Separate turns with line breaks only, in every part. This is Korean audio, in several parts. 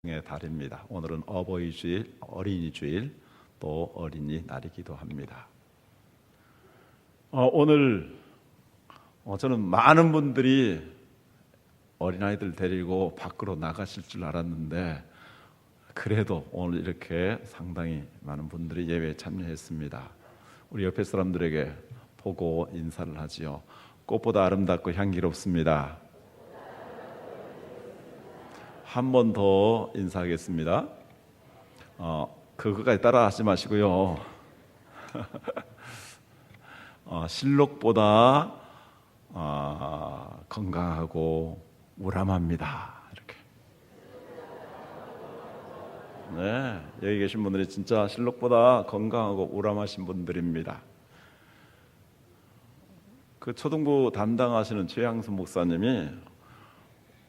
의 달입니다. 오늘은 어버이 주일, 어린이 주일, 또 어린이 날이기도 합니다. 오늘 저는 많은 분들이 어린아이들 데리고 밖으로 나가실 줄 알았는데 그래도 오늘 이렇게 상당히 많은 분들이 예배에 참여했습니다. 우리 옆에 사람들에게 보고 인사를 하지요. 꽃보다 아름답고 향기롭습니다. 한 번 더 인사하겠습니다. 그거까지 따라 하지 마시고요. 실록보다 건강하고 우람합니다. 이렇게. 네, 여기 계신 분들이 진짜 실록보다 건강하고 우람하신 분들입니다. 그 초등부 담당하시는 최양순 목사님이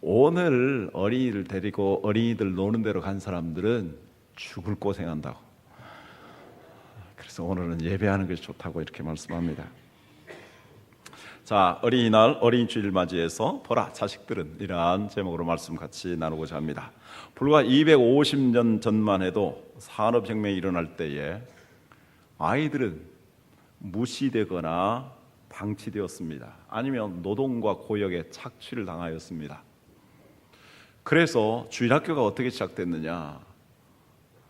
오늘 어린이를 데리고 어린이들 노는 데로 간 사람들은 죽을 고생한다고. 그래서 오늘은 예배하는 것이 좋다고 이렇게 말씀합니다. 자, 어린이날 어린이 주일 맞이해서 보라 자식들은 이러한 제목으로 말씀 같이 나누고자 합니다. 불과 250년 전만 해도 산업혁명이 일어날 때에 아이들은 무시되거나 방치되었습니다. 아니면 노동과 고역에 착취를 당하였습니다. 그래서 주일학교가 어떻게 시작됐느냐?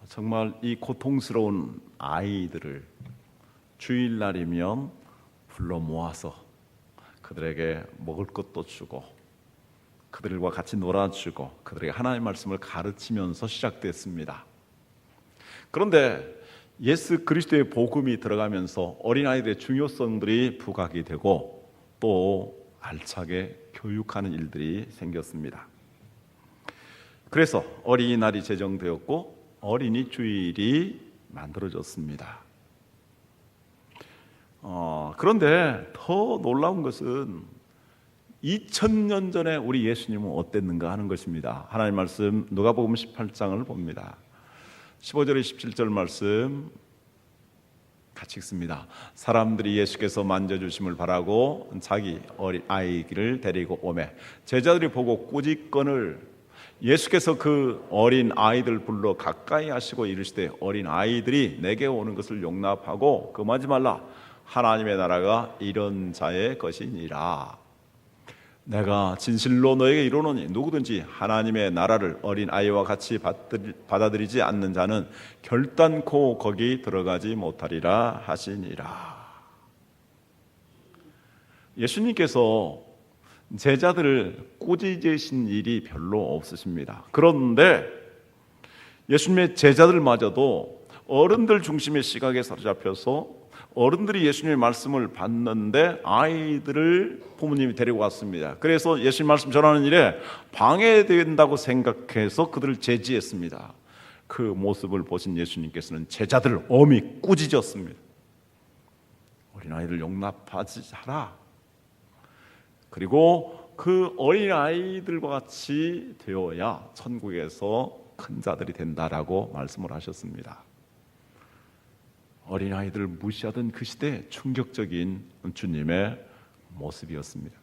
정말 이 고통스러운 아이들을 주일날이면 불러 모아서 그들에게 먹을 것도 주고 그들과 같이 놀아주고 그들에게 하나님의 말씀을 가르치면서 시작됐습니다. 그런데 예수 그리스도의 복음이 들어가면서 어린아이들의 중요성들이 부각이 되고 또 알차게 교육하는 일들이 생겼습니다. 그래서 어린이날이 제정되었고 어린이 주일이 만들어졌습니다. 그런데 더 놀라운 것은 2000년 전에 우리 예수님은 어땠는가 하는 것입니다. 하나님 말씀 누가복음 18장을 봅니다. 15절에 17절 말씀 같이 읽습니다. 사람들이 예수께서 만져주심을 바라고 자기 어린 아이를 데리고 오매 제자들이 보고 꾸짖건을 예수께서 그 어린 아이들 불러 가까이 하시고 이르시되 어린 아이들이 내게 오는 것을 용납하고 금하지 말라. 하나님의 나라가 이런 자의 것이니라. 내가 진실로 너에게 이르노니 누구든지 하나님의 나라를 어린 아이와 같이 받아들이지 않는 자는 결단코 거기 들어가지 못하리라 하시니라. 예수님께서 제자들을 꾸짖으신 일이 별로 없으십니다. 그런데 예수님의 제자들마저도 어른들 중심의 시각에 사로잡혀서 어른들이 예수님의 말씀을 받는데 아이들을 부모님이 데리고 왔습니다. 그래서 예수님 말씀 전하는 일에 방해된다고 생각해서 그들을 제지했습니다. 그 모습을 보신 예수님께서는 제자들을 엄히 꾸짖었습니다. 어린아이를 용납하지 하라. 그리고 그 어린아이들과 같이 되어야 천국에서 큰 자들이 된다라고 말씀을 하셨습니다. 어린아이들을 무시하던 그 시대에 충격적인 주님의 모습이었습니다.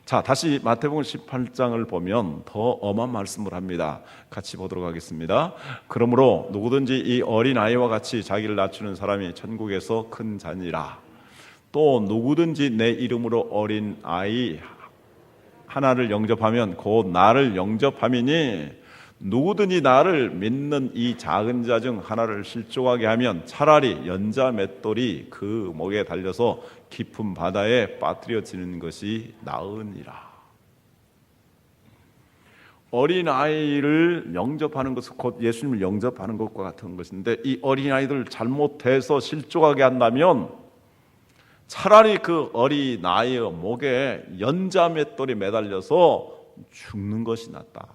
자, 다시 마태복음 18장을 보면 더 엄한 말씀을 합니다. 같이 보도록 하겠습니다. 그러므로 누구든지 이 어린아이와 같이 자기를 낮추는 사람이 천국에서 큰 자니라. 또 누구든지 내 이름으로 어린 아이 하나를 영접하면 곧 나를 영접함이니 누구든지 나를 믿는 이 작은 자 중 하나를 실족하게 하면 차라리 연자 맷돌이 그 목에 달려서 깊은 바다에 빠뜨려지는 것이 나으니라. 어린아이를 영접하는 것은 곧 예수님을 영접하는 것과 같은 것인데 이 어린아이들을 잘못해서 실족하게 한다면 차라리 그 어린아이의 목에 연자 맷돌이 매달려서 죽는 것이 낫다.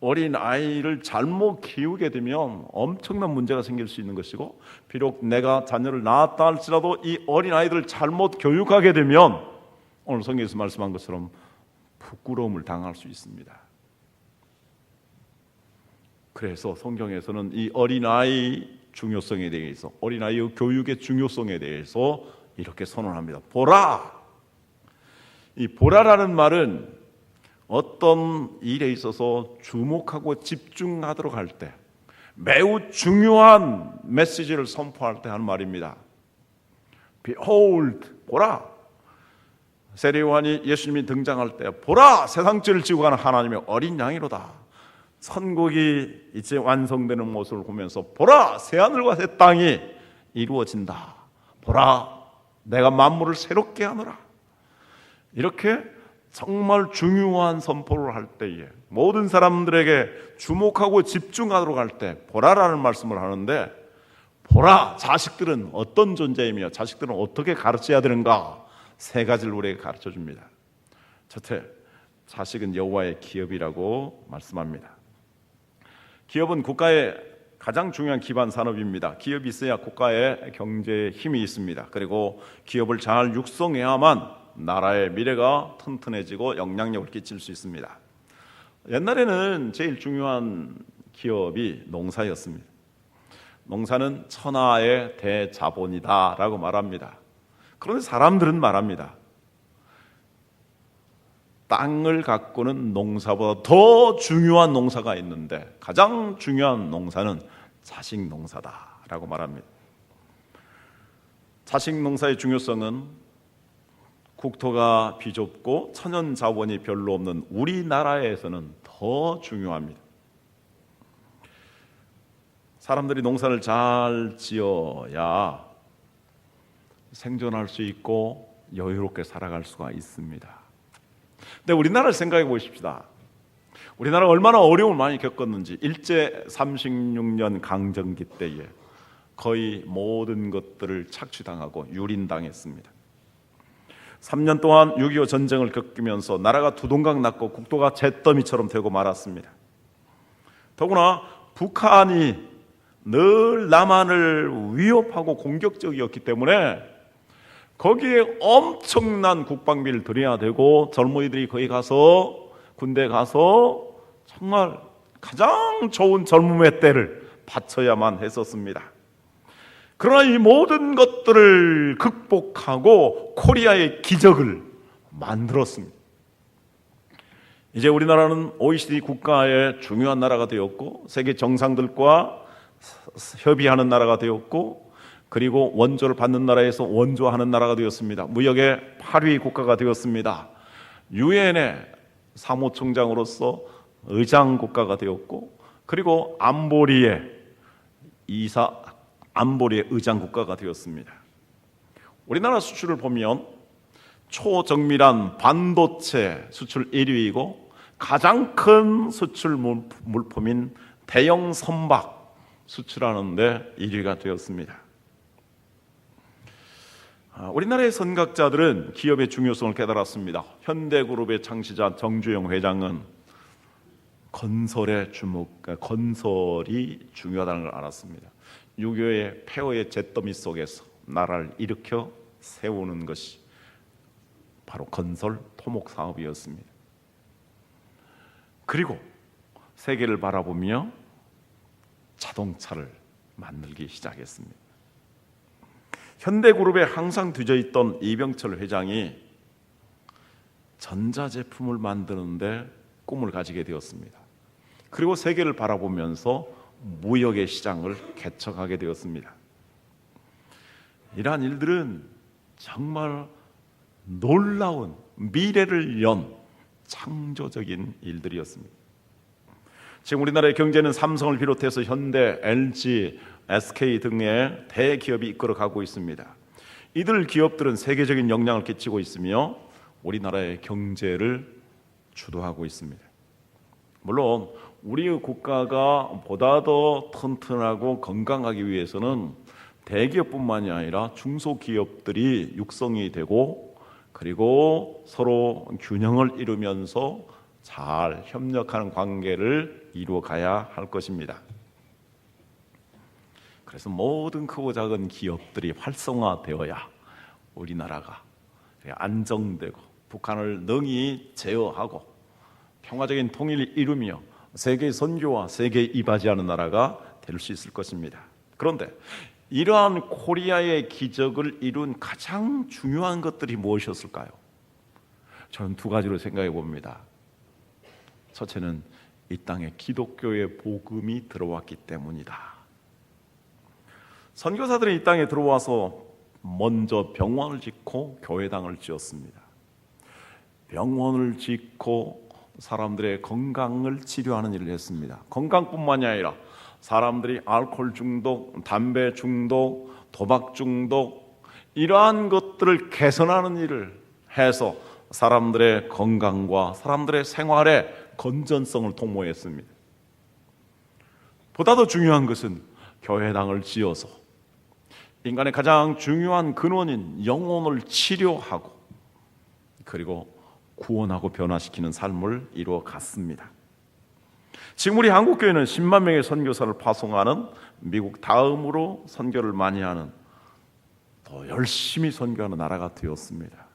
어린아이를 잘못 키우게 되면 엄청난 문제가 생길 수 있는 것이고 비록 내가 자녀를 낳았다 할지라도 이 어린아이들을 잘못 교육하게 되면 오늘 성경에서 말씀한 것처럼 부끄러움을 당할 수 있습니다. 그래서 성경에서는 이 어린아이 중요성에 대해서 어린아이의 교육의 중요성에 대해서 이렇게 선언합니다. 보라! 이 보라라는 말은 어떤 일에 있어서 주목하고 집중하도록 할 때, 매우 중요한 메시지를 선포할 때 하는 말입니다. Behold, 보라. 세례요한이 예수님이 등장할 때 보라, 세상죄를 지고 가는 하나님의 어린 양이로다. 선국이 이제 완성되는 모습을 보면서 보라, 새하늘과 새 땅이 이루어진다. 보라, 내가 만물을 새롭게 하노라. 이렇게 정말 중요한 선포를 할 때에 모든 사람들에게 주목하고 집중하도록 할 때 보라라는 말씀을 하는데, 보라, 자식들은 어떤 존재이며 자식들은 어떻게 가르쳐야 되는가, 세 가지를 우리에게 가르쳐 줍니다. 첫째, 자식은 여호와의 기업이라고 말씀합니다. 기업은 국가의 가장 중요한 기반 산업입니다. 기업이 있어야 국가의 경제에 힘이 있습니다. 그리고 기업을 잘 육성해야만 나라의 미래가 튼튼해지고 영향력을 끼칠 수 있습니다. 옛날에는 제일 중요한 기업이 농사였습니다. 농사는 천하의 대자본이다라고 말합니다. 그런데 사람들은 말합니다. 땅을 가꾸는 농사보다 더 중요한 농사가 있는데 가장 중요한 농사는 자식 농사다라고 말합니다. 자식 농사의 중요성은 국토가 비좁고 천연 자원이 별로 없는 우리나라에서는 더 중요합니다. 사람들이 농사를 잘 지어야 생존할 수 있고 여유롭게 살아갈 수가 있습니다. 근데 우리나라를 생각해 보십시다. 우리나라가 얼마나 어려움을 많이 겪었는지. 일제 36년 강점기 때에 거의 모든 것들을 착취당하고 유린당했습니다. 3년 동안 6.25 전쟁을 겪으면서 나라가 두동강 났고 국토가 잿더미처럼 되고 말았습니다. 더구나 북한이 늘 남한을 위협하고 공격적이었기 때문에 거기에 엄청난 국방비를 들여야 되고 젊은이들이 거기 가서 군대 가서 정말 가장 좋은 젊음의 때를 바쳐야만 했었습니다. 그러나 이 모든 것들을 극복하고 코리아의 기적을 만들었습니다. 이제 우리나라는 OECD 국가의 중요한 나라가 되었고 세계 정상들과 협의하는 나라가 되었고, 그리고 원조를 받는 나라에서 원조하는 나라가 되었습니다. 무역의 8위 국가가 되었습니다. 유엔의 사무총장으로서 의장 국가가 되었고, 그리고 안보리의 의장 국가가 되었습니다. 우리나라 수출을 보면 초정밀한 반도체 수출 1위이고 가장 큰 수출 물품인 대형 선박 수출하는데 1위가 되었습니다. 우리나라의 선각자들은 기업의 중요성을 깨달았습니다. 현대그룹의 창시자 정주영 회장은 건설이 중요하다는 걸 알았습니다. 6.25의 폐허의 잿더미 속에서 나라를 일으켜 세우는 것이 바로 건설 토목 사업이었습니다. 그리고 세계를 바라보며 자동차를 만들기 시작했습니다. 현대그룹에 항상 뒤져있던 이병철 회장이 전자제품을 만드는데 꿈을 가지게 되었습니다. 그리고 세계를 바라보면서 무역의 시장을 개척하게 되었습니다. 이러한 일들은 정말 놀라운 미래를 연 창조적인 일들이었습니다. 지금 우리나라의 경제는 삼성을 비롯해서 현대, LG, SK 등의 대기업이 이끌어가고 있습니다. 이들 기업들은 세계적인 영향을 끼치고 있으며 우리나라의 경제를 주도하고 있습니다. 물론 우리의 국가가 보다 더 튼튼하고 건강하기 위해서는 대기업뿐만이 아니라 중소기업들이 육성이 되고, 그리고 서로 균형을 이루면서 잘 협력하는 관계를 이루어가야 할 것입니다. 그래서 모든 크고 작은 기업들이 활성화되어야 우리나라가 안정되고 북한을 능히 제어하고 평화적인 통일을 이루며 세계 선교와 세계에 이바지하는 나라가 될 수 있을 것입니다. 그런데 이러한 코리아의 기적을 이룬 가장 중요한 것들이 무엇이었을까요? 저는 두 가지로 생각해 봅니다. 첫째는 이 땅에 기독교의 복음이 들어왔기 때문이다. 선교사들이 이 땅에 들어와서 먼저 병원을 짓고 교회당을 지었습니다. 병원을 짓고 사람들의 건강을 치료하는 일을 했습니다. 건강뿐만이 아니라 사람들이 알코올 중독, 담배 중독, 도박 중독 이러한 것들을 개선하는 일을 해서 사람들의 건강과 사람들의 생활의 건전성을 도모했습니다. 보다 더 중요한 것은 교회당을 지어서 인간의 가장 중요한 근원인 영혼을 치료하고 그리고 구원하고 변화시키는 삶을 이루어 갔습니다. 지금 우리 한국교회는 10만 명의 선교사를 파송하는 미국 다음으로 선교를 많이 하는 더 열심히 선교하는 나라가 되었습니다.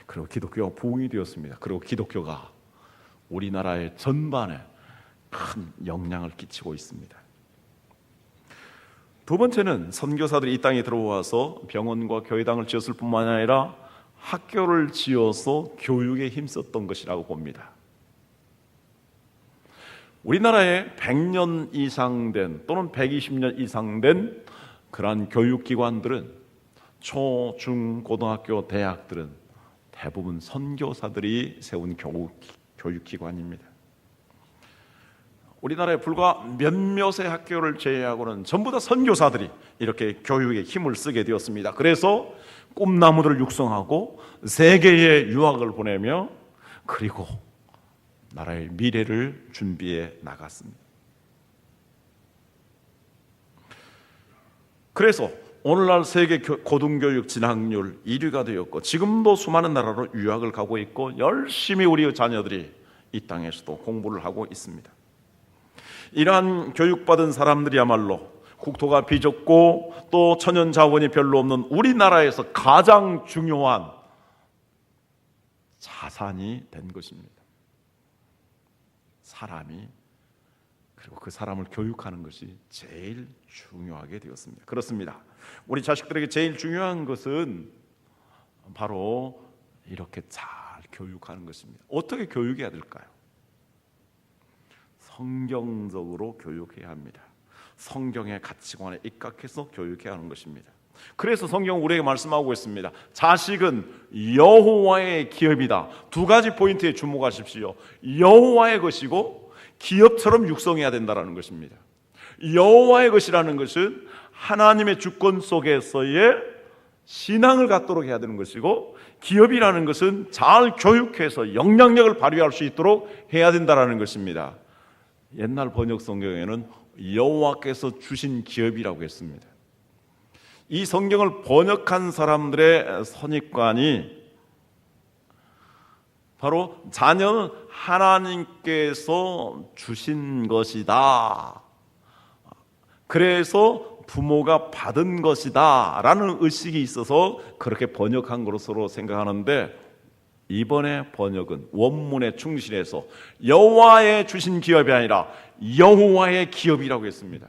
그리고 기독교가 부흥이 되었습니다. 그리고 기독교가 우리나라의 전반에 큰 영향을 끼치고 있습니다. 두 번째는 선교사들이 이 땅에 들어와서 병원과 교회당을 지었을 뿐만 아니라 학교를 지어서 교육에 힘썼던 것이라고 봅니다. 우리나라에 100년 이상 된 또는 120년 이상 된 그러한 교육기관들은 초, 중, 고등학교, 대학들은 대부분 선교사들이 세운 교육기관입니다. 우리나라에 불과 몇몇의 학교를 제외하고는 전부 다 선교사들이 이렇게 교육에 힘을 쓰게 되었습니다. 그래서 꿈나무들을 육성하고 세계에 유학을 보내며 그리고 나라의 미래를 준비해 나갔습니다. 그래서 오늘날 세계 고등교육 진학률 1위가 되었고 지금도 수많은 나라로 유학을 가고 있고 열심히 우리의 자녀들이 이 땅에서도 공부를 하고 있습니다. 이러한 교육받은 사람들이야말로 국토가 비좁고 또 천연 자원이 별로 없는 우리나라에서 가장 중요한 자산이 된 것입니다. 사람이 그리고 그 사람을 교육하는 것이 제일 중요하게 되었습니다. 그렇습니다. 우리 자식들에게 제일 중요한 것은 바로 이렇게 잘 교육하는 것입니다. 어떻게 교육해야 될까요? 성경적으로 교육해야 합니다. 성경의 가치관에 입각해서 교육해야 하는 것입니다. 그래서 성경은 우리에게 말씀하고 있습니다. 자식은 여호와의 기업이다. 두 가지 포인트에 주목하십시오. 여호와의 것이고 기업처럼 육성해야 된다는 것입니다. 여호와의 것이라는 것은 하나님의 주권 속에서의 신앙을 갖도록 해야 되는 것이고 기업이라는 것은 잘 교육해서 영향력을 발휘할 수 있도록 해야 된다는 것입니다. 옛날 번역 성경에는 여호와께서 주신 기업이라고 했습니다. 이 성경을 번역한 사람들의 선입관이 바로 자녀는 하나님께서 주신 것이다. 그래서 부모가 받은 것이다 라는 의식이 있어서 그렇게 번역한 것으로 생각하는데 이번에 번역은 원문에 충실해서 여호와의 주신 기업이 아니라 여호와의 기업이라고 했습니다.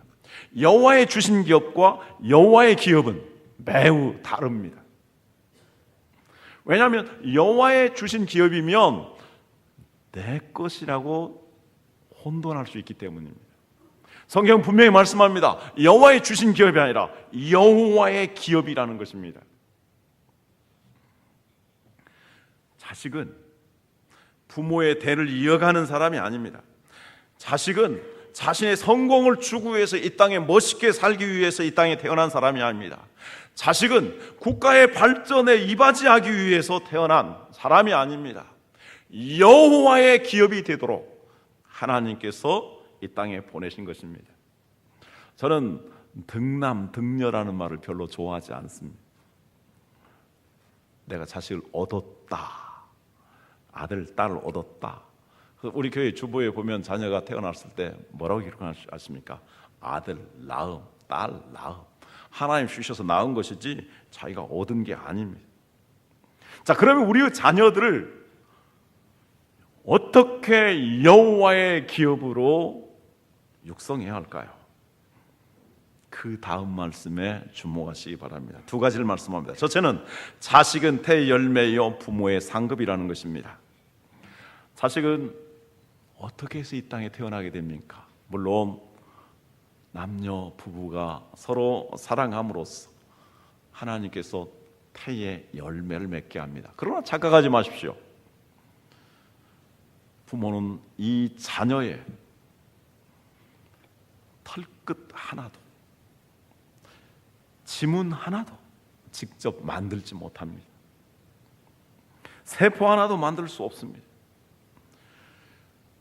여호와의 주신 기업과 여호와의 기업은 매우 다릅니다. 왜냐하면 여호와의 주신 기업이면 내 것이라고 혼돈할 수 있기 때문입니다. 성경 분명히 말씀합니다. 여호와의 주신 기업이 아니라 여호와의 기업이라는 것입니다. 자식은 부모의 대를 이어가는 사람이 아닙니다. 자식은 자신의 성공을 추구해서 이 땅에 멋있게 살기 위해서 이 땅에 태어난 사람이 아닙니다. 자식은 국가의 발전에 이바지하기 위해서 태어난 사람이 아닙니다. 여호와의 기업이 되도록 하나님께서 이 땅에 보내신 것입니다. 저는 득남, 득녀라는 말을 별로 좋아하지 않습니다. 내가 자식을 얻었다. 아들, 딸을 얻었다. 우리 교회 주보에 보면 자녀가 태어났을 때 뭐라고 기록하십니까? 아들 낳음, 딸 낳음. 하나님 주셔서 낳은 것이지 자기가 얻은 게 아닙니다. 자, 그러면 우리의 자녀들을 어떻게 여호와의 기업으로 육성해야 할까요? 그 다음 말씀에 주목하시기 바랍니다. 두 가지를 말씀합니다. 첫째는 자식은 태 열매요 부모의 상급이라는 것입니다. 자식은 어떻게 해서 이 땅에 태어나게 됩니까? 물론 남녀 부부가 서로 사랑함으로써 하나님께서 태의 열매를 맺게 합니다. 그러나 착각하지 마십시오. 부모는 이 자녀의 털끝 하나도, 지문 하나도 직접 만들지 못합니다. 세포 하나도 만들 수 없습니다.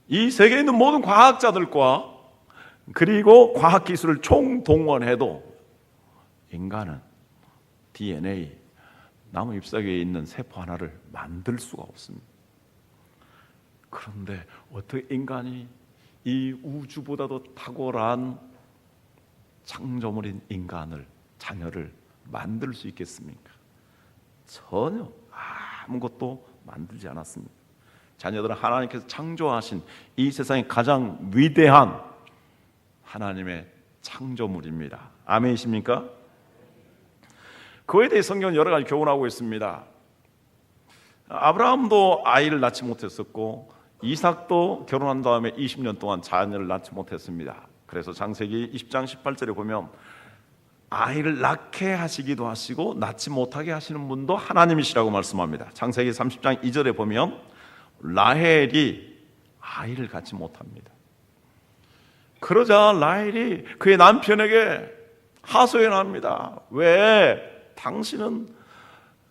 이 세계에 있는 모든 과학자들과 그리고 과학기술을 총동원해도 인간은 DNA, 나무 잎사귀에 있는 세포 하나를 만들 수가 없습니다. 그런데 어떻게 인간이 이 우주보다도 탁월한 창조물인 인간을, 자녀를 만들 수 있겠습니까? 전혀 아무것도 만들지 않았습니다. 자녀들은 하나님께서 창조하신 이 세상의 가장 위대한 하나님의 창조물입니다. 아멘이십니까? 그에 대해 성경은 여러 가지 교훈하고 있습니다. 아브라함도 아이를 낳지 못했었고 이삭도 결혼한 다음에 20년 동안 자녀를 낳지 못했습니다. 그래서 창세기 20장 18절에 보면 아이를 낳게 하시기도 하시고 낳지 못하게 하시는 분도 하나님이시라고 말씀합니다. 창세기 30장 2절에 보면 라헬이 아이를 갖지 못합니다. 그러자 라헬이 그의 남편에게 하소연합니다. 왜 당신은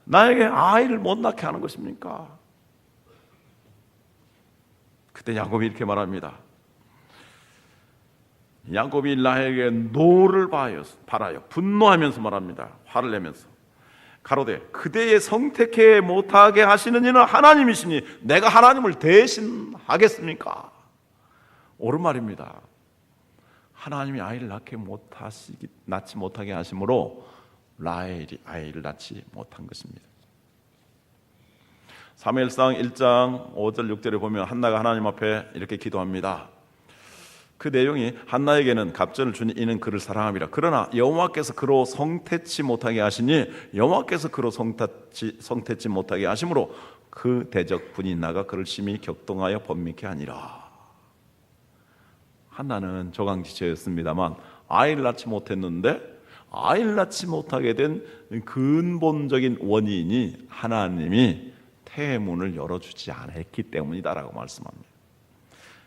나에게 아이를 못 낳게 하는 것입니까? 그때 야곱이 이렇게 말합니다. 야곱이 라헬에게 노를 발하여 분노하면서 말합니다. 화를 내면서 가로되 그대의 성택해 못하게 하시는 이는 하나님이시니 내가 하나님을 대신하겠습니까? 옳은 말입니다. 하나님이 아이를 낳지 못하게 하심으로 라헬이 아이를 낳지 못한 것입니다. 사무엘상 1장 5절 6절에 보면 한나가 하나님 앞에 이렇게 기도합니다. 그 내용이 한나에게는 갑절을 주니 이는 그를 사랑함이라. 그러나 여호와께서 그로 성태치 못하게 하시니 여호와께서 그로 성태치 못하게 하심으로 그 대적 분이 나가 그를 심히 격동하여 번민케 하니라. 한나는 조강지체였습니다만 아이를 낳지 못했는데 아이를 낳지 못하게 된 근본적인 원인이 하나님이 태의 문을 열어주지 않았기 때문이다라고 말씀합니다.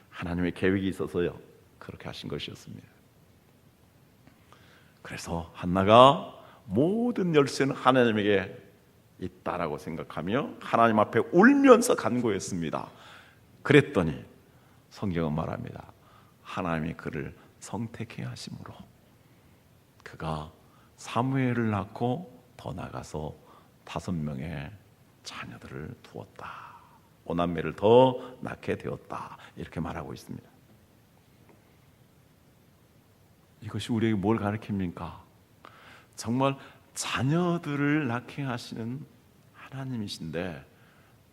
하나님의 계획이 있어서요 그렇게 하신 것이었습니다. 그래서 한나가 모든 열쇠는 하나님에게 있다라고 생각하며 하나님 앞에 울면서 간구했습니다. 그랬더니 성경은 말합니다. 하나님이 그를 성택해 하심으로 그가 사무엘을 낳고 더 나가서 5명의 자녀들을 두었다. 5남매를 더 낳게 되었다. 이렇게 말하고 있습니다. 이것이 우리에게 뭘 가르칩니까? 정말 자녀들을 낳게 하시는 하나님이신데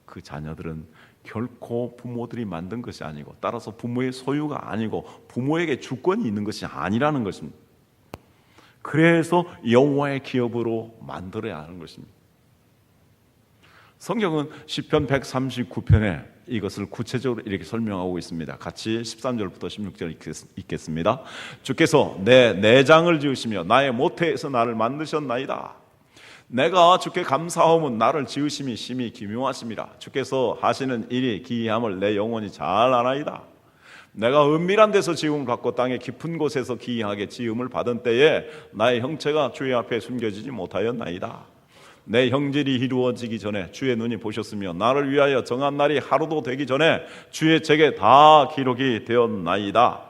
그 자녀들은 결코 부모들이 만든 것이 아니고 따라서 부모의 소유가 아니고 부모에게 주권이 있는 것이 아니라는 것입니다. 그래서 여호와의 기업으로 만들어야 하는 것입니다. 성경은 시편 139편에 이것을 구체적으로 이렇게 설명하고 있습니다. 같이 13절부터 16절 읽겠습니다. 주께서 내 내장을 지으시며 나의 모태에서 나를 만드셨나이다. 내가 주께 감사함은 나를 지으심이 심히 기묘하심이라. 주께서 하시는 일이 기이함을 내 영혼이 잘 아나이다. 내가 은밀한 데서 지음을 받고 땅의 깊은 곳에서 기이하게 지음을 받은 때에 나의 형체가 주의 앞에 숨겨지지 못하였나이다. 내 형질이 이루어지기 전에 주의 눈이 보셨으며 나를 위하여 정한 날이 하루도 되기 전에 주의 책에 다 기록이 되었나이다.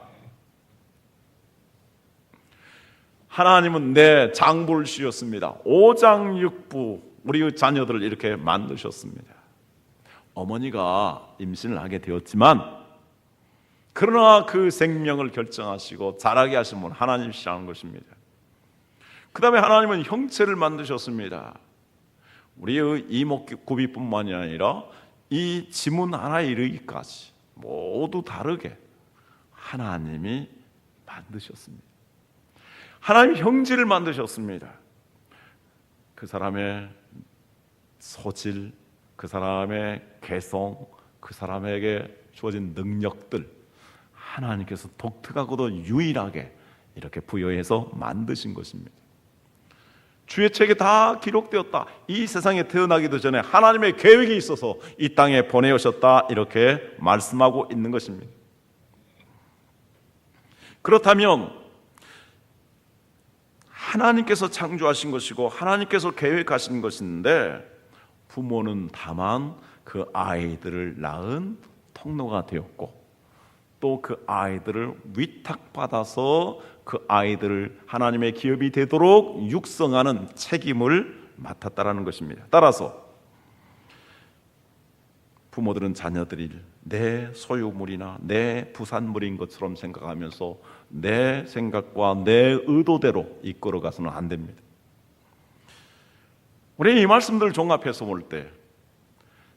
하나님은 내 장부를 씌웠습니다. 오장육부 우리 자녀들을 이렇게 만드셨습니다. 어머니가 임신을 하게 되었지만 그러나 그 생명을 결정하시고 자라게 하신 분 하나님이시라는 것입니다. 그 다음에 하나님은 형체를 만드셨습니다. 우리의 이목구비뿐만이 아니라 이 지문 하나에 이르기까지 모두 다르게 하나님이 만드셨습니다. 하나님 형질을 만드셨습니다. 그 사람의 소질, 그 사람의 개성, 그 사람에게 주어진 능력들 하나님께서 독특하고도 유일하게 이렇게 부여해서 만드신 것입니다. 주의 책에 다 기록되었다. 이 세상에 태어나기도 전에 하나님의 계획이 있어서 이 땅에 보내오셨다. 이렇게 말씀하고 있는 것입니다. 그렇다면 하나님께서 창조하신 것이고 하나님께서 계획하신 것인데 부모는 다만 그 아이들을 낳은 통로가 되었고 또 그 아이들을 위탁받아서 그 아이들을 하나님의 기업이 되도록 육성하는 책임을 맡았다라는 것입니다. 따라서 부모들은 자녀들이 내 소유물이나 내 부산물인 것처럼 생각하면서 내 생각과 내 의도대로 이끌어가서는 안 됩니다. 우리 이 말씀들을 종합해서 볼 때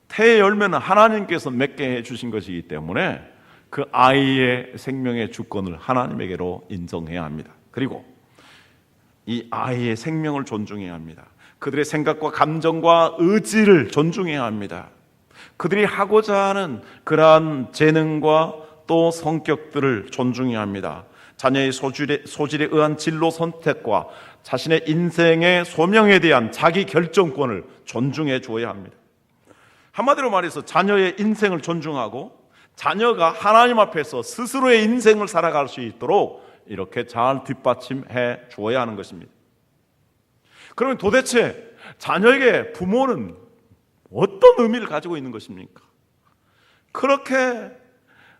태의 열매는 하나님께서 맺게 해주신 것이기 때문에 그 아이의 생명의 주권을 하나님에게로 인정해야 합니다. 그리고 이 아이의 생명을 존중해야 합니다. 그들의 생각과 감정과 의지를 존중해야 합니다. 그들이 하고자 하는 그러한 재능과 또 성격들을 존중해야 합니다. 자녀의 소질에 의한 진로 선택과 자신의 인생의 소명에 대한 자기 결정권을 존중해 줘야 합니다. 한마디로 말해서 자녀의 인생을 존중하고 자녀가 하나님 앞에서 스스로의 인생을 살아갈 수 있도록 이렇게 잘 뒷받침해 주어야 하는 것입니다. 그러면 도대체 자녀에게 부모는 어떤 의미를 가지고 있는 것입니까? 그렇게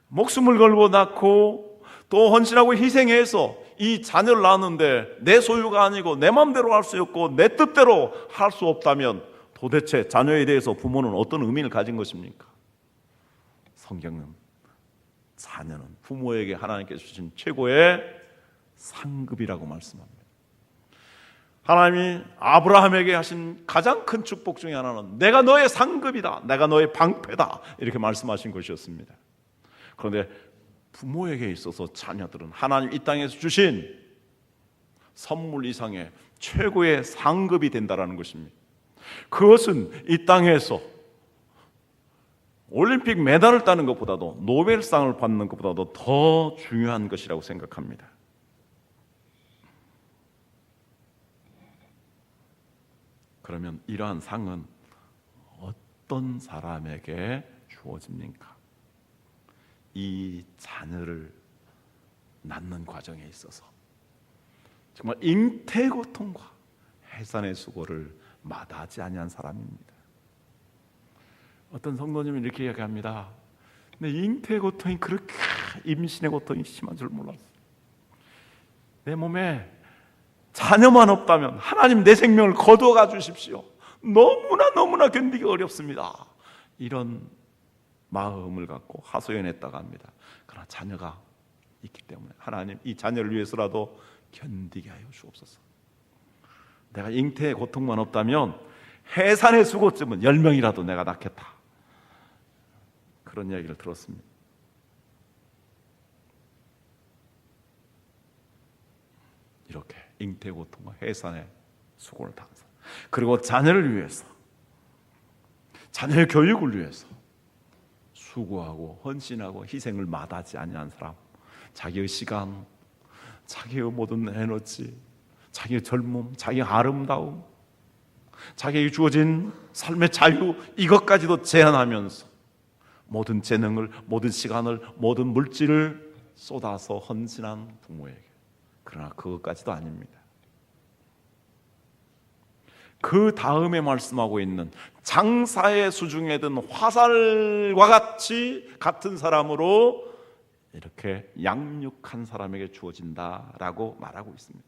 목숨을 걸고 낳고 또 헌신하고 희생해서 이 자녀를 낳았는데 내 소유가 아니고 내 마음대로 할 수 없고 내 뜻대로 할 수 없다면 도대체 자녀에 대해서 부모는 어떤 의미를 가진 것입니까? 성경은 자녀는 부모에게 하나님께서 주신 최고의 상급이라고 말씀합니다. 하나님이 아브라함에게 하신 가장 큰 축복 중에 하나는 내가 너의 상급이다, 내가 너의 방패다 이렇게 말씀하신 것이었습니다. 그런데 부모에게 있어서 자녀들은 하나님 이 땅에서 주신 선물 이상의 최고의 상급이 된다는 것입니다. 그것은 이 땅에서 올림픽 메달을 따는 것보다도 노벨상을 받는 것보다도 더 중요한 것이라고 생각합니다. 그러면 이러한 상은 어떤 사람에게 주어집니까? 이 자녀를 낳는 과정에 있어서 정말 잉태고통과 해산의 수고를 마다하지 아니한 사람입니다. 어떤 성도님은 이렇게 이야기합니다. 내 잉태의 고통이 그렇게 임신의 고통이 심한 줄 몰랐어요. 내 몸에 자녀만 없다면 하나님 내 생명을 거두어가 주십시오. 너무나 견디기 어렵습니다. 이런 마음을 갖고 하소연했다고 합니다. 그러나 자녀가 있기 때문에 하나님 이 자녀를 위해서라도 견디게 하여 주옵소서. 내가 잉태의 고통만 없다면 해산의 수고쯤은 10명이라도 내가 낳겠다. 그런 이야기를 들었습니다. 이렇게 잉태 고통과 해산의 수고를 당해서 그리고 자녀를 위해서 자녀의 교육을 위해서 수고하고 헌신하고 희생을 마다하지 아니한 사람, 자기의 시간, 자기의 모든 에너지, 자기의 젊음, 자기의 아름다움, 자기에게 주어진 삶의 자유 이것까지도 제한하면서 모든 재능을, 모든 시간을, 모든 물질을 쏟아서 헌신한 부모에게. 그러나 그것까지도 아닙니다. 그 다음에 말씀하고 있는 장사의 수중에 든 화살과 같이 같은 사람으로 이렇게 양육한 사람에게 주어진다라고 말하고 있습니다.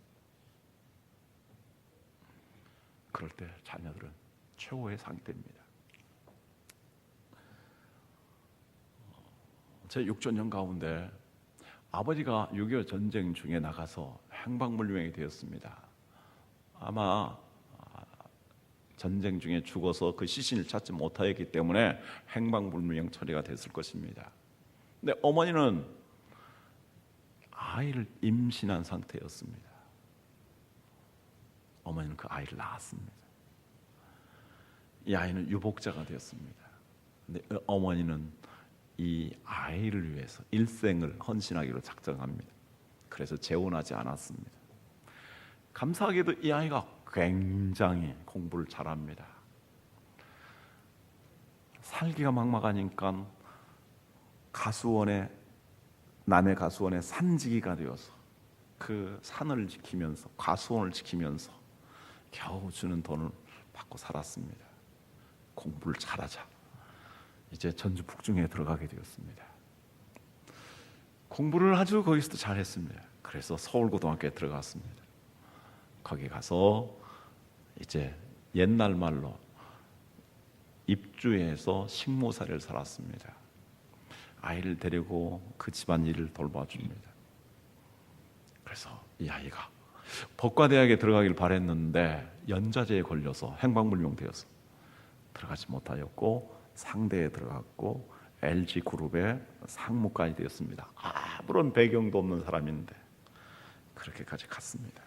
그럴 때 자녀들은 최고의 상이 됩니다. 제 육전년 가운데 아버지가 6.25 전쟁 중에 나가서 행방불명이 되었습니다. 아마 전쟁 중에 죽어서 그 시신을 찾지 못하였기 때문에 행방불명 처리가 됐을 것입니다. 근데 어머니는 아이를 임신한 상태였습니다. 어머니는 그 아이를 낳았습니다. 이 아이는 유복자가 되었습니다. 근데 어머니는 이 아이를 위해서 일생을 헌신하기로 작정합니다. 그래서 재혼하지 않았습니다. 감사하게도 이 아이가 굉장히 공부를 잘합니다. 살기가 막막하니까 남의 가수원에 산지기가 되어서 그 산을 지키면서 가수원을 지키면서 겨우 주는 돈을 받고 살았습니다. 공부를 잘하자 이제 전주 북중에 들어가게 되었습니다. 공부를 아주 거기서도 잘했습니다. 그래서 서울고등학교에 들어갔습니다. 거기 가서 이제 옛날 말로 입주해서 식모살이를 살았습니다. 아이를 데리고 그 집안 일을 돌봐줍니다. 그래서 이 아이가 법과대학에 들어가길 바랬는데 연좌제에 걸려서 행방불명되어서 들어가지 못하였고 상대에 들어갔고 LG그룹의 상무까지 되었습니다. 아무런 배경도 없는 사람인데 그렇게까지 갔습니다.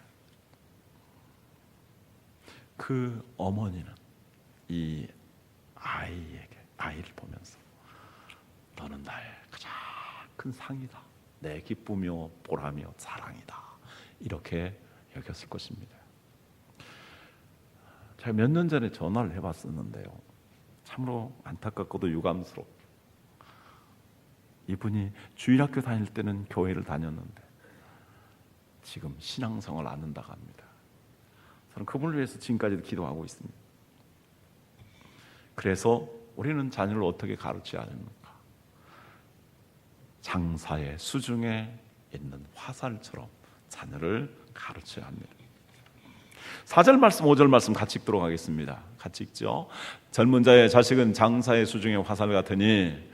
그 어머니는 이 아이를 보면서 너는 나의 가장 큰 상이다. 내 기쁘며 보람이며 사랑이다. 이렇게 여겼을 것입니다. 제가 몇 년 전에 전화를 해봤었는데요. 참으로 안타깝고도 유감스럽고 이분이 주일학교 다닐 때는 교회를 다녔는데 지금 신앙생활을 않는다고 합니다. 저는 그분을 위해서 지금까지도 기도하고 있습니다. 그래서 우리는 자녀를 어떻게 가르쳐야 합니까? 장사의 수중에 있는 화살처럼 자녀를 가르쳐야 합니다. 4절 말씀 5절 말씀 같이 읽도록 하겠습니다. 같이 읽죠. 젊은 자의 자식은 장사의 수중의 화살 같으니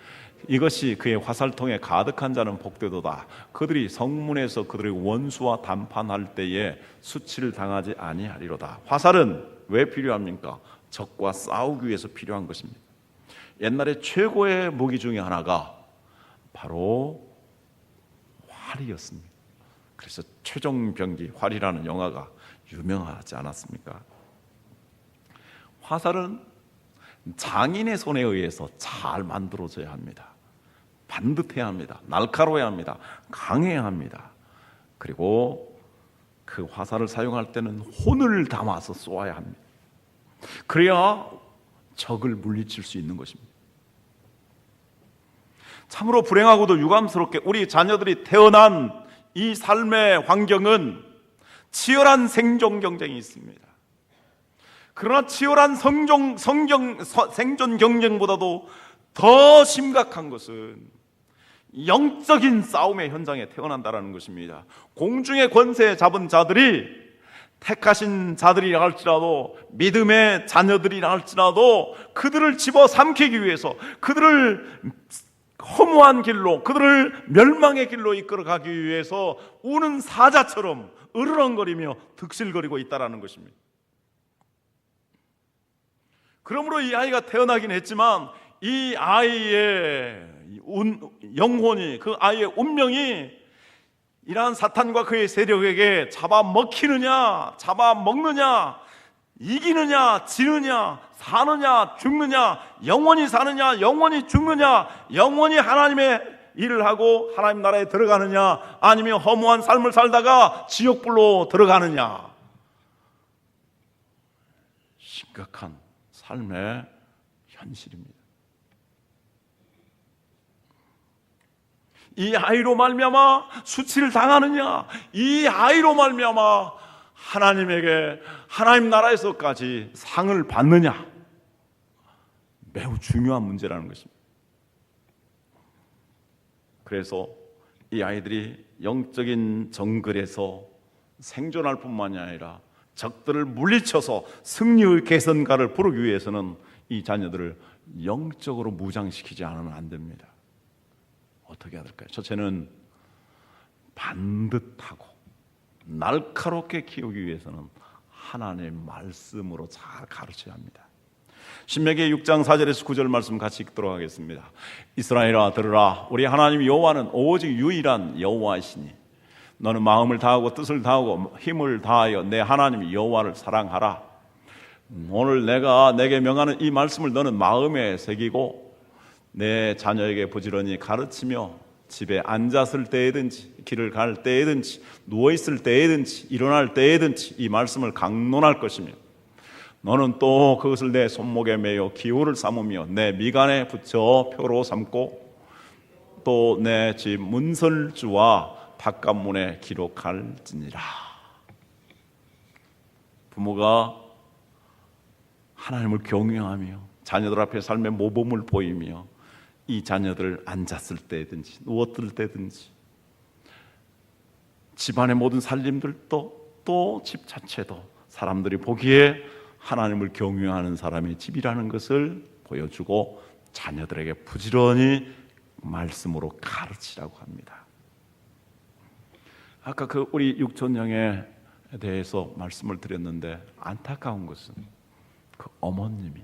이것이 그의 화살통에 가득한 자는 복되도다. 그들이 성문에서 그들의 원수와 담판할 때에 수치를 당하지 아니하리로다. 화살은 왜 필요합니까? 적과 싸우기 위해서 필요한 것입니다. 옛날에 최고의 무기 중에 하나가 바로 활이었습니다. 그래서 최종병기 활이라는 영화가 유명하지 않았습니까? 화살은 장인의 손에 의해서 잘 만들어져야 합니다. 반듯해야 합니다. 날카로워야 합니다. 강해야 합니다. 그리고 그 화살을 사용할 때는 혼을 담아서 쏘아야 합니다. 그래야 적을 물리칠 수 있는 것입니다. 참으로 불행하고도 유감스럽게 우리 자녀들이 태어난 이 삶의 환경은 치열한 생존 경쟁이 있습니다. 그러나 치열한 생존 경쟁보다도 더 심각한 것은 영적인 싸움의 현장에 태어난다는 것입니다. 공중의 권세 잡은 자들이 택하신 자들이라 할지라도 믿음의 자녀들이라 할지라도 그들을 집어삼키기 위해서 그들을 허무한 길로 그들을 멸망의 길로 이끌어가기 위해서 우는 사자처럼 으르렁거리며 득실거리고 있다는 것입니다. 그러므로 이 아이가 태어나긴 했지만 이 아이의 영혼이 그 아이의 운명이 이러한 사탄과 그의 세력에게 잡아먹히느냐 잡아먹느냐 이기느냐 지느냐 사느냐 죽느냐 영원히 사느냐 영원히 죽느냐 영원히 하나님의 일을 하고 하나님 나라에 들어가느냐 아니면 허무한 삶을 살다가 지옥불로 들어가느냐 심각한 삶의 현실입니다. 이 아이로 말미암아 수치를 당하느냐 이 아이로 말미암아 하나님에게 하나님 나라에서까지 상을 받느냐 매우 중요한 문제라는 것입니다. 그래서 이 아이들이 영적인 정글에서 생존할 뿐만이 아니라 적들을 물리쳐서 승리의 개선가를 부르기 위해서는 이 자녀들을 영적으로 무장시키지 않으면 안 됩니다. 어떻게 해야 될까요? 첫째는 반듯하고 날카롭게 키우기 위해서는 하나님의 말씀으로 잘 가르쳐야 합니다. 신명기 6장 4절에서 9절 말씀 같이 읽도록 하겠습니다. 이스라엘아 들으라. 우리 하나님 여호와는 오직 유일한 여호와이시니 너는 마음을 다하고 뜻을 다하고 힘을 다하여 내 하나님 여호와를 사랑하라. 오늘 내가 내게 명하는 이 말씀을 너는 마음에 새기고 내 자녀에게 부지런히 가르치며 집에 앉았을 때에든지 길을 갈 때에든지 누워있을 때에든지 일어날 때에든지 이 말씀을 강론할 것이며 너는 또 그것을 내 손목에 매여 기호를 삼으며 내 미간에 붙여 표로 삼고 또 내 집 문설주와 바깥문에 기록할지니라. 부모가 하나님을 경외하며 자녀들 앞에 삶의 모범을 보이며 이 자녀들을 앉았을 때든지 누웠을 때든지 집안의 모든 살림들도 또 집 자체도 사람들이 보기에 하나님을 경외하는 사람의 집이라는 것을 보여주고 자녀들에게 부지런히 말씀으로 가르치라고 합니다. 아까 그 우리 육촌형에 대해서 말씀을 드렸는데 안타까운 것은 그 어머님이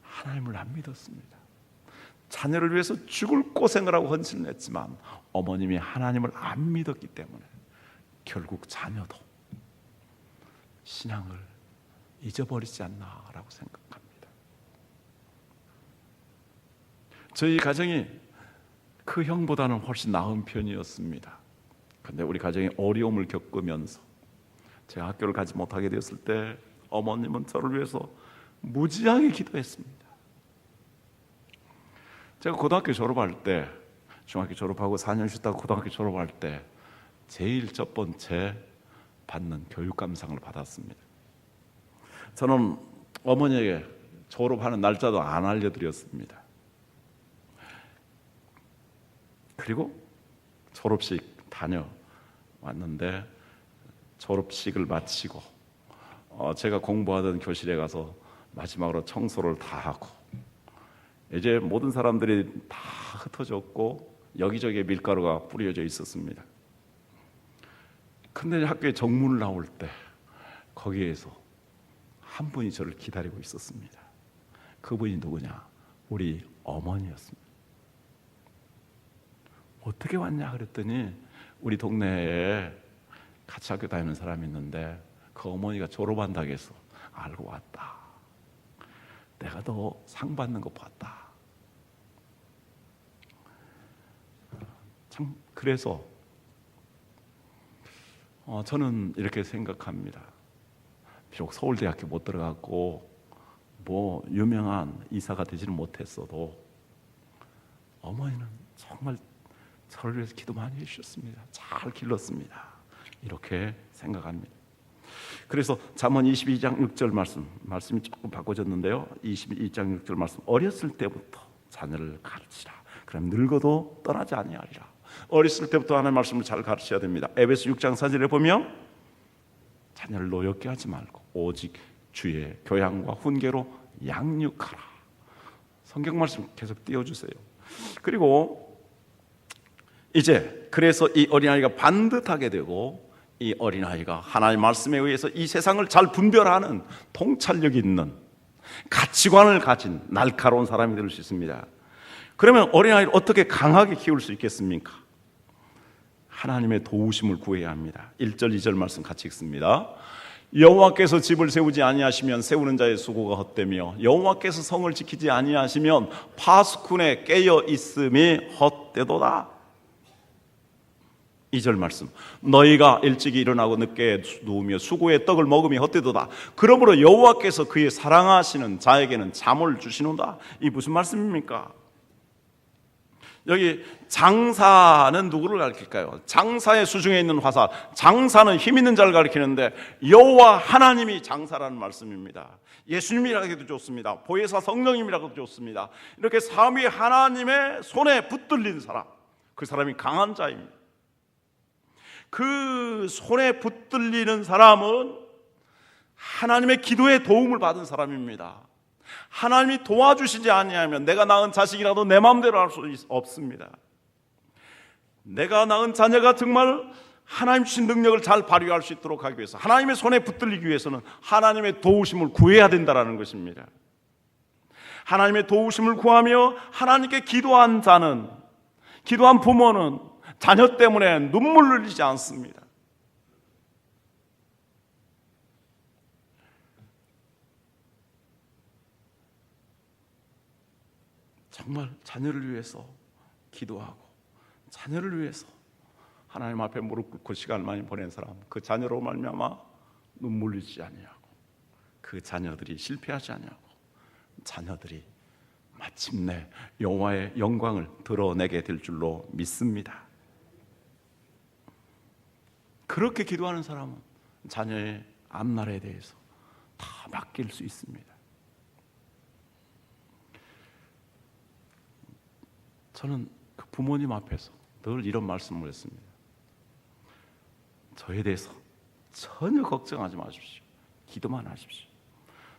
하나님을 안 믿었습니다. 자녀를 위해서 죽을 고생을 하고 헌신을 했지만 어머님이 하나님을 안 믿었기 때문에 결국 자녀도 신앙을 잊어버리지 않나라고 생각합니다. 저희 가정이 그 형보다는 훨씬 나은 편이었습니다. 그런데 우리 가정이 어려움을 겪으면서 제가 학교를 가지 못하게 되었을 때 어머님은 저를 위해서 무지하게 기도했습니다. 제가 고등학교 졸업할 때, 중학교 졸업하고 4년 쉬다가 고등학교 졸업할 때 제일 첫 번째 받는 교육감상을 받았습니다. 저는 어머니에게 졸업하는 날짜도 안 알려드렸습니다. 그리고 졸업식 다녀왔는데 졸업식을 마치고 제가 공부하던 교실에 가서 마지막으로 청소를 다 하고 이제 모든 사람들이 다 흩어졌고 여기저기에 밀가루가 뿌려져 있었습니다. 근데 학교에 정문을 나올 때 거기에서 한 분이 저를 기다리고 있었습니다. 그분이 누구냐? 우리 어머니였습니다. 어떻게 왔냐 그랬더니 우리 동네에 같이 학교 다니는 사람이 있는데 그 어머니가 졸업한다고 해서 알고 왔다. 내가 너 상 받는 거 봤다. 참 그래서 저는 이렇게 생각합니다. 비록 서울대학교 못 들어갔고 뭐 유명한 이사가 되지는 못했어도 어머니는 정말 저를 위해서 기도 많이 해주셨습니다. 잘 길렀습니다. 이렇게 생각합니다. 그래서 잠언 22장 6절 말씀이 조금 바꿔졌는데요. 22장 6절 말씀, 어렸을 때부터 자녀를 가르치라. 그럼 늙어도 떠나지 아니하리라. 어렸을 때부터 하나님의 말씀을 잘 가르쳐야 됩니다. 에베소 6장 4절에 보면 자녀를 노엽게 하지 말고 오직 주의 교양과 훈계로 양육하라. 성경 말씀 계속 띄워주세요. 그리고 이제 그래서 이 어린아이가 반듯하게 되고 이 어린아이가 하나님의 말씀에 의해서 이 세상을 잘 분별하는 통찰력 있는 가치관을 가진 날카로운 사람이 될 수 있습니다. 그러면 어린아이를 어떻게 강하게 키울 수 있겠습니까? 하나님의 도우심을 구해야 합니다. 1절 2절 말씀 같이 읽습니다. 여호와께서 집을 세우지 아니하시면 세우는 자의 수고가 헛되며 여호와께서 성을 지키지 아니하시면 파수꾼의 깨어 있음이 헛되도다. 2절 말씀, 너희가 일찍이 일어나고 늦게 누우며 수고의 떡을 먹음이 헛되도다. 그러므로 여호와께서 그의 사랑하시는 자에게는 잠을 주시는다. 이 무슨 말씀입니까? 여기 장사는 누구를 가리킬까요? 장사의 수중에 있는 화살, 장사는 힘 있는 자를 가리키는데 여호와 하나님이 장사라는 말씀입니다. 예수님이라고 해도 좋습니다. 보혜사 성령님이라고 해도 좋습니다. 이렇게 삼위 하나님의 손에 붙들린 사람, 그 사람이 강한 자입니다. 그 손에 붙들리는 사람은 하나님의 기도에 도움을 받은 사람입니다. 하나님이 도와주시지 아니하면 내가 낳은 자식이라도 내 마음대로 할 수 없습니다. 내가 낳은 자녀가 정말 하나님 주신 능력을 잘 발휘할 수 있도록 하기 위해서 하나님의 손에 붙들리기 위해서는 하나님의 도우심을 구해야 된다는 것입니다. 하나님의 도우심을 구하며 하나님께 기도한 자는, 기도한 부모는 자녀 때문에 눈물을 흘리지 않습니다. 정말 자녀를 위해서 기도하고 자녀를 위해서 하나님 앞에 무릎 꿇고 시간을 많이 보낸 사람, 그 자녀로 말미암아 눈물 흘리지 아니하고 그 자녀들이 실패하지 아니하고 자녀들이 마침내 여호와의 영광을 드러내게 될 줄로 믿습니다. 그렇게 기도하는 사람은 자녀의 앞날에 대해서 다 맡길 수 있습니다. 저는 그 부모님 앞에서 늘 이런 말씀을 했습니다. 저에 대해서 전혀 걱정하지 마십시오. 기도만 하십시오.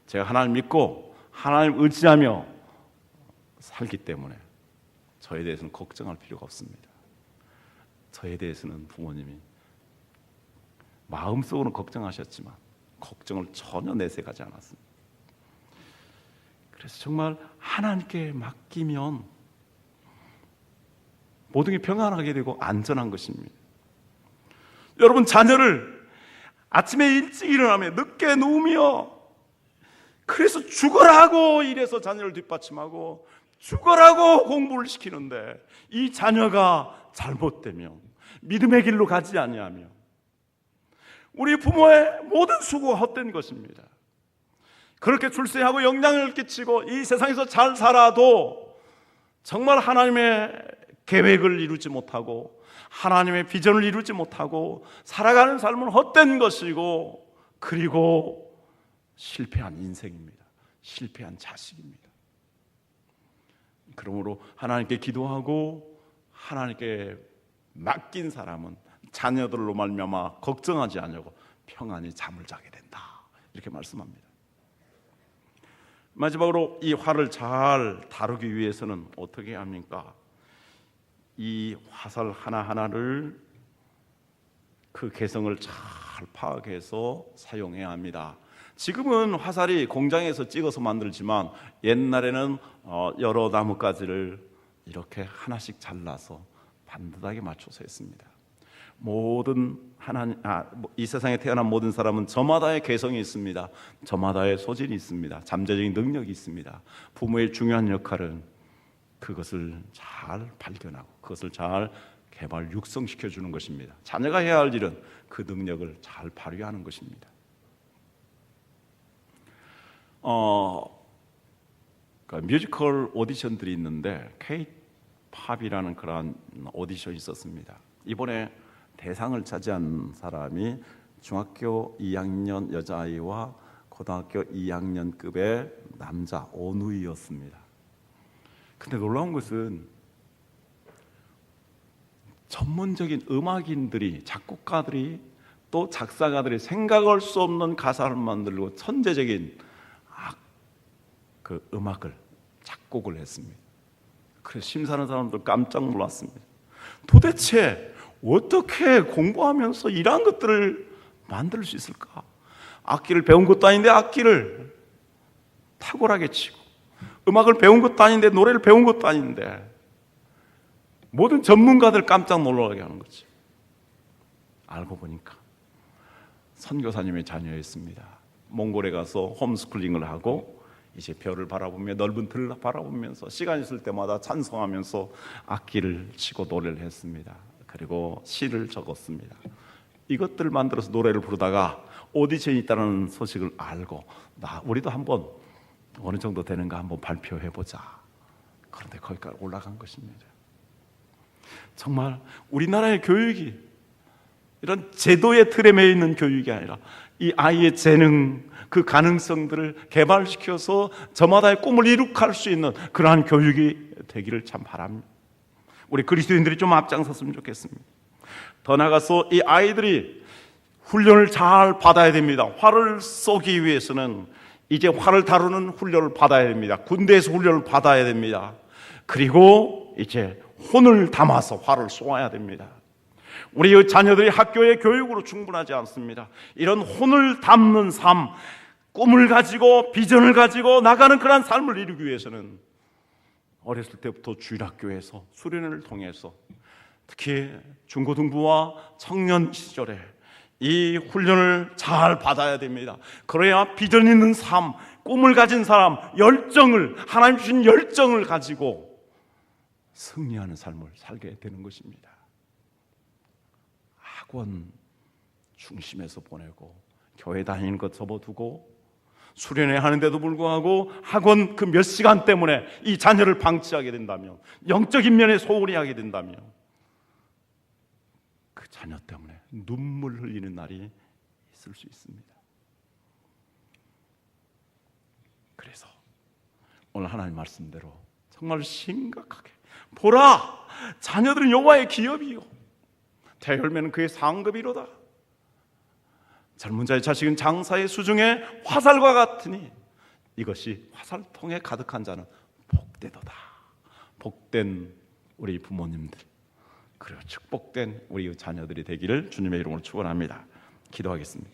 제가 하나님 믿고 하나님 의지하며 살기 때문에 저에 대해서는 걱정할 필요가 없습니다. 저에 대해서는 부모님이 마음속으로는 걱정하셨지만 걱정을 전혀 내색하지 않았습니다. 그래서 정말 하나님께 맡기면 모든 게 평안하게 되고 안전한 것입니다. 여러분, 자녀를 아침에 일찍 일어나며 늦게 누우며 그래서 죽어라고 이래서 자녀를 뒷받침하고 죽어라고 공부를 시키는데 이 자녀가 잘못되며 믿음의 길로 가지 아니하며 우리 부모의 모든 수고가 헛된 것입니다. 그렇게 출세하고 영향을 끼치고 이 세상에서 잘 살아도 정말 하나님의 계획을 이루지 못하고 하나님의 비전을 이루지 못하고 살아가는 삶은 헛된 것이고 그리고 실패한 인생입니다. 실패한 자식입니다. 그러므로 하나님께 기도하고 하나님께 맡긴 사람은 자녀들로 말미암아 걱정하지 않고 평안히 잠을 자게 된다. 이렇게 말씀합니다. 마지막으로 이 화를 잘 다루기 위해서는 어떻게 합니까? 이 화살 하나하나를 그 개성을 잘 파악해서 사용해야 합니다. 지금은 화살이 공장에서 찍어서 만들지만 옛날에는 여러 나뭇가지를 이렇게 하나씩 잘라서 반듯하게 맞춰서 했습니다. 이 세상에 태어난 모든 사람은 저마다의 개성이 있습니다. 저마다의 소질이 있습니다. 잠재적인 능력이 있습니다. 부모의 중요한 역할은 그것을 잘 발견하고 그것을 잘 개발, 육성시켜 주는 것입니다. 자녀가 해야 할 일은 그 능력을 잘 발휘하는 것입니다. 그러니까 뮤지컬 오디션들이 있는데 K-팝이라는 그런 오디션이 있었습니다. 이번에 대상을 차지한 사람이 중학교 2학년 여자아이와 고등학교 2학년급의 남자 오누이였습니다. 근데 놀라운 것은 전문적인 음악인들이, 작곡가들이 또 작사가들이 생각할 수 없는 가사를 만들고 천재적인 그 음악을 작곡을 했습니다. 그래서 심사하는 사람들 깜짝 놀랐습니다. 도대체 어떻게 공부하면서 이러한 것들을 만들 수 있을까? 악기를 배운 것도 아닌데 악기를 탁월하게 치고 음악을 배운 것도 아닌데 노래를 배운 것도 아닌데 모든 전문가들 깜짝 놀라게 하는 거지. 알고 보니까 선교사님의 자녀였습니다. 몽골에 가서 홈스쿨링을 하고 이제 별을 바라보며 넓은 들을 바라보면서 시간 있을 때마다 찬송하면서 악기를 치고 노래를 했습니다. 그리고 시를 적었습니다. 이것들을 만들어서 노래를 부르다가 오디션이 있다는 소식을 알고 우리도 한번 어느 정도 되는가 한번 발표해보자. 그런데 거기까지 올라간 것입니다. 정말 우리나라의 교육이 이런 제도의 틀에 매여 있는 교육이 아니라 이 아이의 재능, 그 가능성들을 개발시켜서 저마다의 꿈을 이룩할 수 있는 그러한 교육이 되기를 참 바랍니다. 우리 그리스도인들이 좀 앞장섰으면 좋겠습니다. 더 나아가서 이 아이들이 훈련을 잘 받아야 됩니다. 활을 쏘기 위해서는 이제 활을 다루는 훈련을 받아야 됩니다. 군대에서 훈련을 받아야 됩니다. 그리고 이제 혼을 담아서 활을 쏘아야 됩니다. 우리 자녀들이 학교의 교육으로 충분하지 않습니다. 이런 혼을 담는 삶, 꿈을 가지고 비전을 가지고 나가는 그런 삶을 이루기 위해서는 어렸을 때부터 주일학교에서 수련회를 통해서 특히 중고등부와 청년 시절에 이 훈련을 잘 받아야 됩니다. 그래야 비전 있는 삶, 꿈을 가진 사람, 열정을, 하나님 주신 열정을 가지고 승리하는 삶을 살게 되는 것입니다. 학원 중심에서 보내고 교회 다니는 것 접어두고 수련회 하는데도 불구하고 학원 그 몇 시간 때문에 이 자녀를 방치하게 된다면, 영적인 면에 소홀히 하게 된다면 그 자녀 때문에 눈물 흘리는 날이 있을 수 있습니다. 그래서 오늘 하나님 말씀대로 정말 심각하게 보라, 자녀들은 여호와의 기업이요 대열매는 그의 상급이로다. 젊은 자의 자식은 장사의 수중에 화살과 같으니 이것이 화살통에 가득한 자는 복되도다. 복된 우리 부모님들, 그리고 축복된 우리 자녀들이 되기를 주님의 이름으로 축원합니다. 기도하겠습니다.